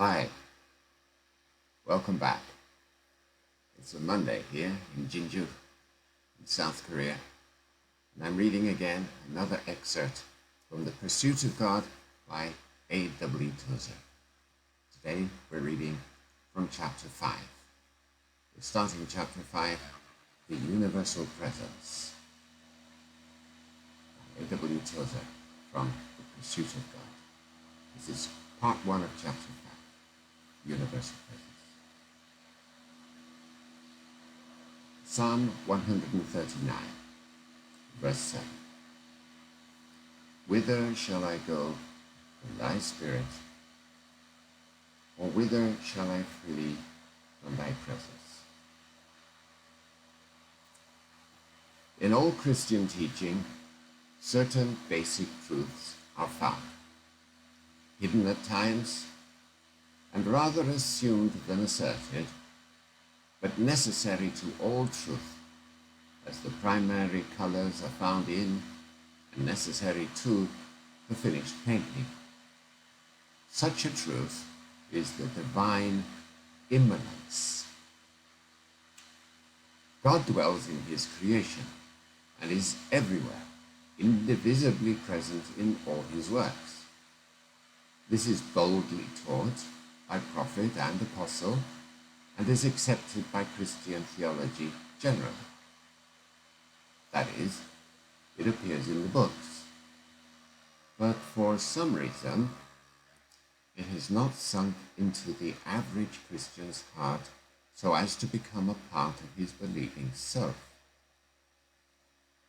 Hi, welcome back. It's a Monday here in Jinju, in South Korea, and I'm reading again another excerpt from The Pursuit of God by A.W. Tozer. Today we're reading from chapter 5. We're starting chapter 5, The Universal Presence, by A.W. Tozer from The Pursuit of God. This is part 1 of chapter 5. Universal presence. Psalm 139, verse 7. Whither shall I go from thy spirit, or whither shall I flee from thy presence? In all Christian teaching, certain basic truths are found, hidden at times, and rather assumed than asserted, but necessary to all truth, as the primary colors are found in, and necessary to, the finished painting. Such a truth is the divine immanence. God dwells in his creation, and is everywhere, indivisibly present in all his works. This is boldly taught by prophet and apostle, and is accepted by Christian theology generally. That is, it appears in the books. But for some reason, it has not sunk into the average Christian's heart so as to become a part of his believing self.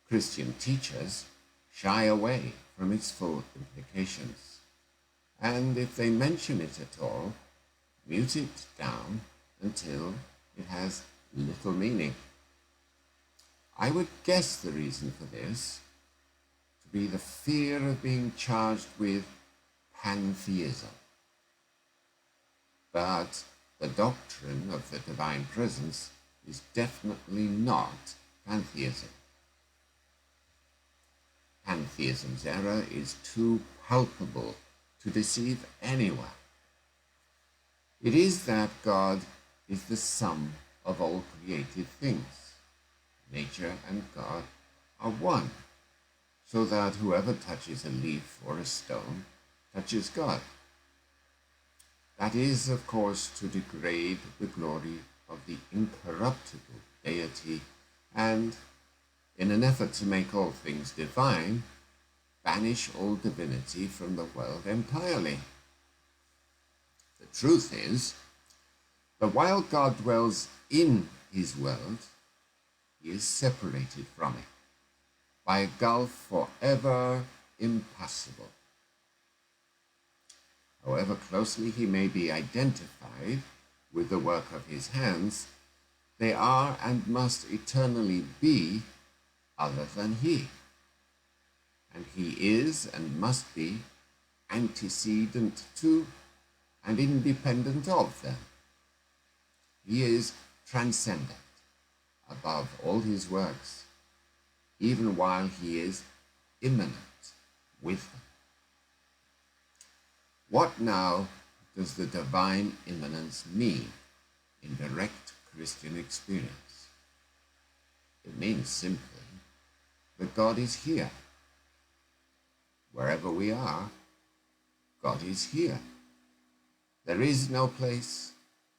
Christian teachers shy away from its full implications, and if they mention it at all, mute it down until it has little meaning. I would guess the reason for this to be the fear of being charged with pantheism. But the doctrine of the divine presence is definitely not pantheism. Pantheism's error is too palpable to deceive anyone. It is that God is the sum of all created things. Nature and God are one, so that whoever touches a leaf or a stone touches God. That is, of course, to degrade the glory of the incorruptible deity and, in an effort to make all things divine, banish all divinity from the world entirely. The truth is that while God dwells in his world, he is separated from it by a gulf forever impassable. However closely he may be identified with the work of his hands, they are and must eternally be other than he. And he is and must be antecedent to and independent of them. He is transcendent above all his works, even while he is immanent with them. What now does the divine immanence mean in direct Christian experience? It means simply that God is here. Wherever we are, God is here. There is no place,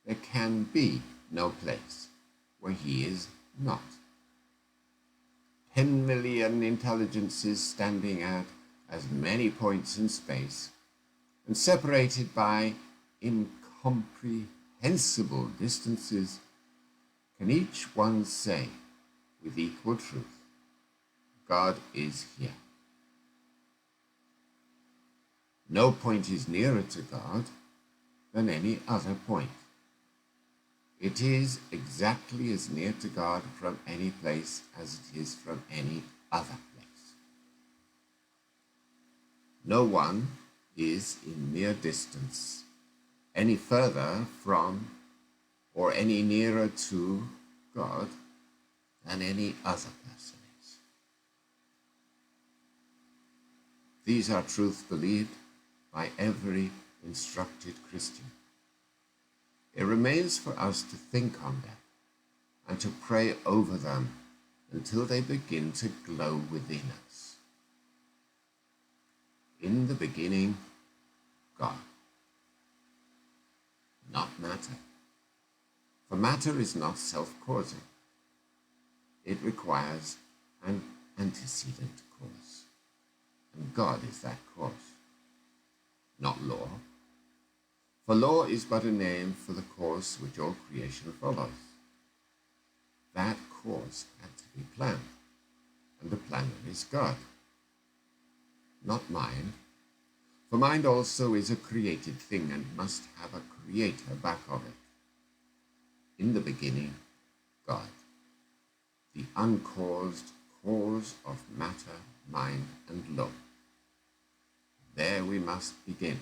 there can be no place where he is not. 10 million intelligences standing at as many points in space and separated by incomprehensible distances can each one say with equal truth, God is here. No point is nearer to God than any other point. It is exactly as near to God from any place as it is from any other place. No one is in mere distance any further from or any nearer to God than any other person is. These are truths believed by every instructed Christian. It remains for us to think on them and to pray over them until they begin to glow within us. In the beginning, God, not matter. For matter is not self-causing. It requires an antecedent cause, and God is that cause, not law. For law is but a name for the course which all creation follows. That course had to be planned, and the planner is God, not mind. For mind also is a created thing and must have a creator back of it. In the beginning, God, the uncaused cause of matter, mind, and law. There we must begin.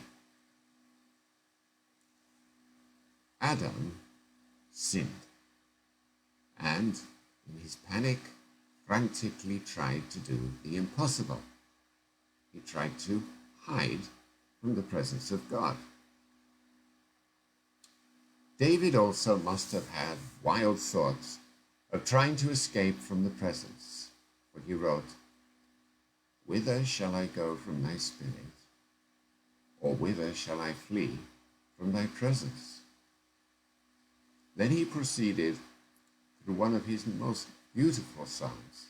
Adam sinned, and in his panic, frantically tried to do the impossible. He tried to hide from the presence of God. David also must have had wild thoughts of trying to escape from the presence, for he wrote, "Whither shall I go from thy spirit? Or whither shall I flee from thy presence?" Then he proceeded through one of his most beautiful songs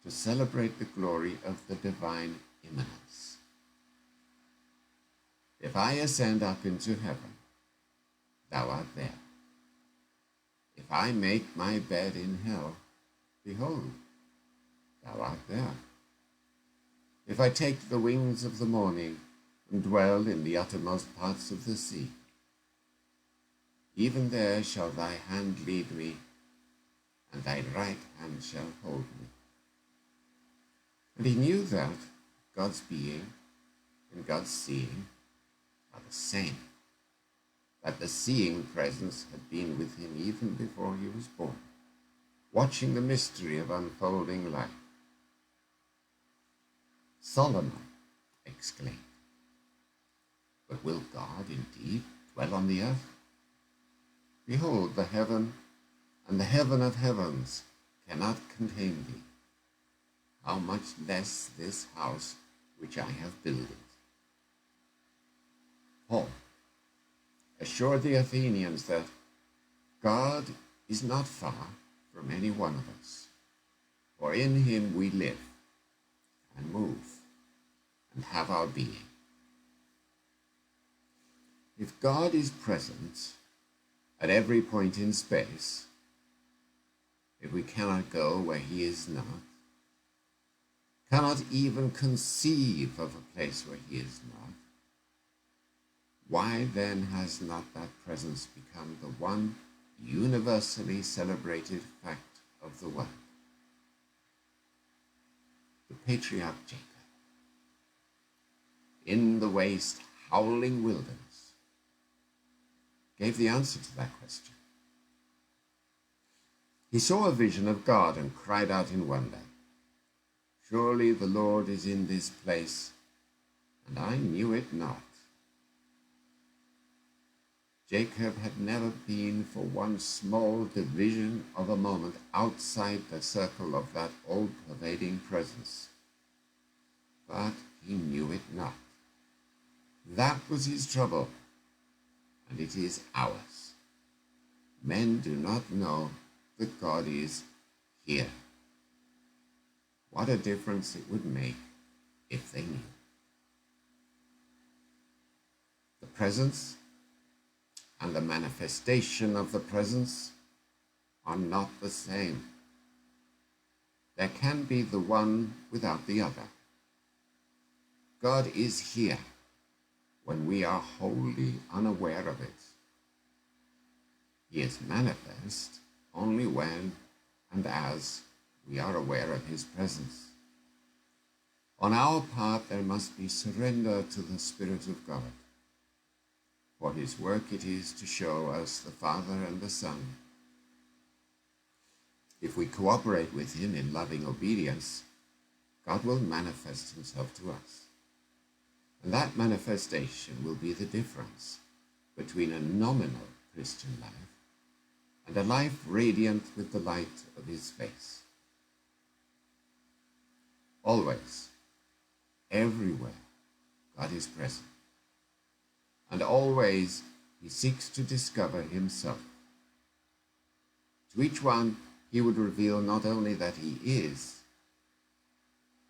to celebrate the glory of the divine immanence. If I ascend up into heaven, thou art there. If I make my bed in hell, behold, thou art there. If I take the wings of the morning and dwell in the uttermost parts of the sea, even there shall thy hand lead me, and thy right hand shall hold me. And he knew that God's being and God's seeing are the same, that the seeing presence had been with him even before he was born, watching the mystery of unfolding life. Solomon exclaimed, "But will God indeed dwell on the earth? Behold, the heaven and the heaven of heavens cannot contain thee. How much less this house which I have builded?" Paul assured the Athenians that God is not far from any one of us, for in him we live and move and have our being. If God is present at every point in space, if we cannot go where he is not, cannot even conceive of a place where he is not, why then has not that presence become the one universally celebrated fact of the world? The patriarch Jacob, in the waste, howling wilderness, gave the answer to that question. He saw a vision of God and cried out in wonder, "Surely the Lord is in this place, and I knew it not." Jacob had never been for one small division of a moment outside the circle of that all-pervading presence. But he knew it not. That was his trouble, and it is ours. Men do not know that God is here. What a difference it would make if they knew. The presence and the manifestation of the presence are not the same. There can be the one without the other. God is here when we are wholly unaware of it. He is manifest only when and as we are aware of his presence. On our part, there must be surrender to the Spirit of God. For his work it is to show us the Father and the Son. If we cooperate with him in loving obedience, God will manifest himself to us. And that manifestation will be the difference between a nominal Christian life, and a life radiant with the light of his face. Always, everywhere, God is present, and always he seeks to discover himself. To each one, he would reveal not only that he is,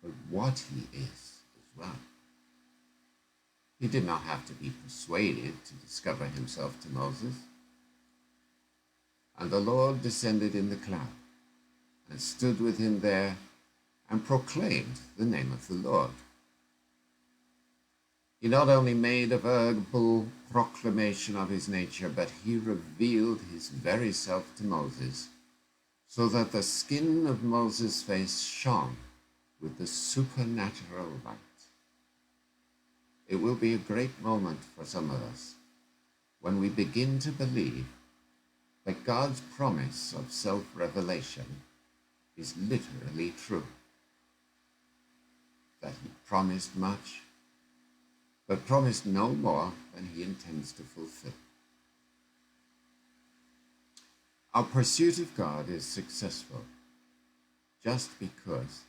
but what he is as well. He did not have to be persuaded to discover himself to Moses. And the Lord descended in the cloud and stood with him there and proclaimed the name of the Lord. He not only made a verbal proclamation of his nature, but he revealed his very self to Moses, so that the skin of Moses' face shone with the supernatural light. It will be a great moment for some of us when we begin to believe that God's promise of self-revelation is literally true. That he promised much, but promised no more than he intends to fulfill. Our pursuit of God is successful just because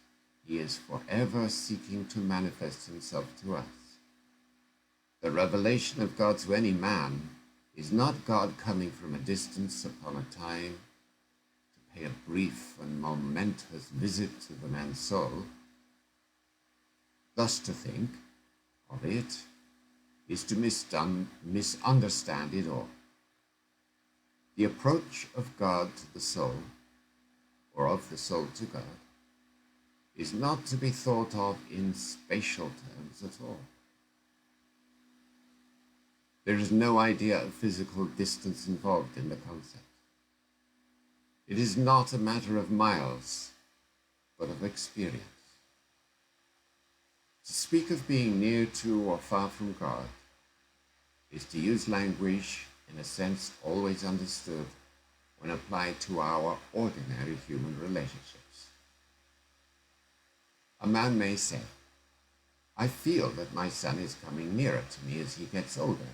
he is forever seeking to manifest himself to us. The revelation of God to any man is not God coming from a distance upon a time to pay a brief and momentous visit to the man's soul. Thus to think of it is to misunderstand it all. The approach of God to the soul, or of the soul to God, is not to be thought of in spatial terms at all. There is no idea of physical distance involved in the concept. It is not a matter of miles, but of experience. To speak of being near to or far from God is to use language in a sense always understood when applied to our ordinary human relationships. A man may say, "I feel that my son is coming nearer to me as he gets older."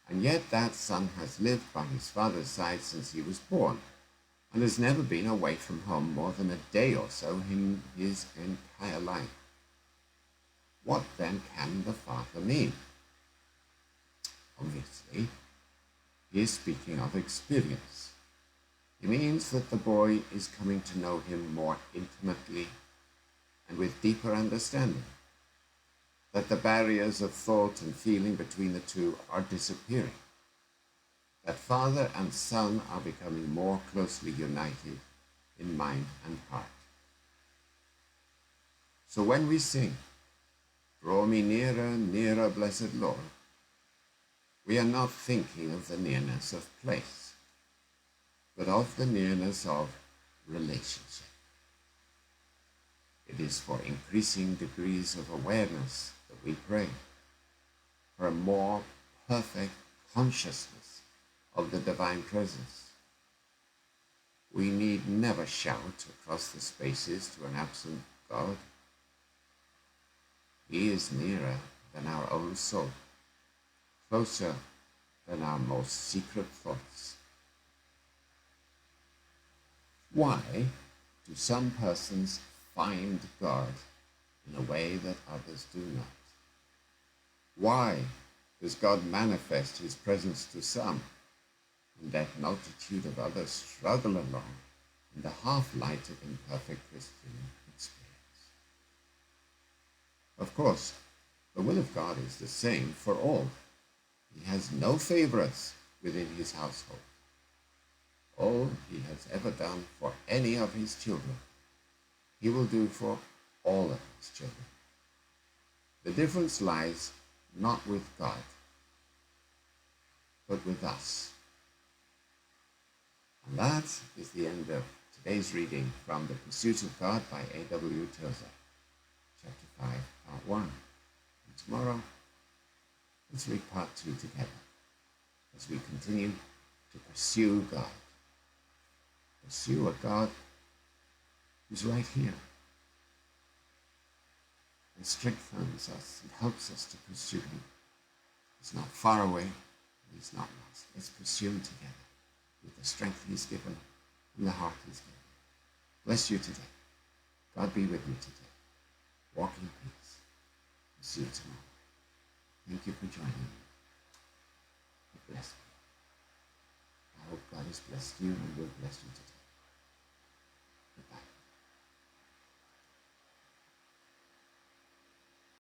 And yet that son has lived by his father's side since he was born and has never been away from home more than a day or so in his entire life. What then can the father mean? Obviously, he is speaking of experience. He means that the boy is coming to know him more intimately and with deeper understanding, that the barriers of thought and feeling between the two are disappearing, that father and son are becoming more closely united in mind and heart. So when we sing, "Draw me nearer, nearer, blessed Lord," we are not thinking of the nearness of place, but of the nearness of relationship. It is for increasing degrees of awareness that we pray, for a more perfect consciousness of the divine presence. We need never shout across the spaces to an absent God. He is nearer than our own soul, closer than our most secret thoughts. Why do some persons find God in a way that others do not? Why does God manifest his presence to some and that multitude of others struggle along in the half-light of imperfect Christian experience? Of course, the will of God is the same for all. He has no favorites within his household. All he has ever done for any of his children, he will do for all of his children. The difference lies not with God, but with us. And that is the end of today's reading from The Pursuit of God by A.W. Tozer, chapter 5, part 1. And tomorrow, let's read part 2 together as we continue to pursue God. Pursue a God who's right here and strengthens us and helps us to pursue him. He's not far away, He's not lost. Let's pursue him together with the strength he's given and the heart he's given. Bless you today. God be with you today. Walk in peace. We'll see you tomorrow. Thank you for joining me. God bless you. I hope God has blessed you and will bless you today.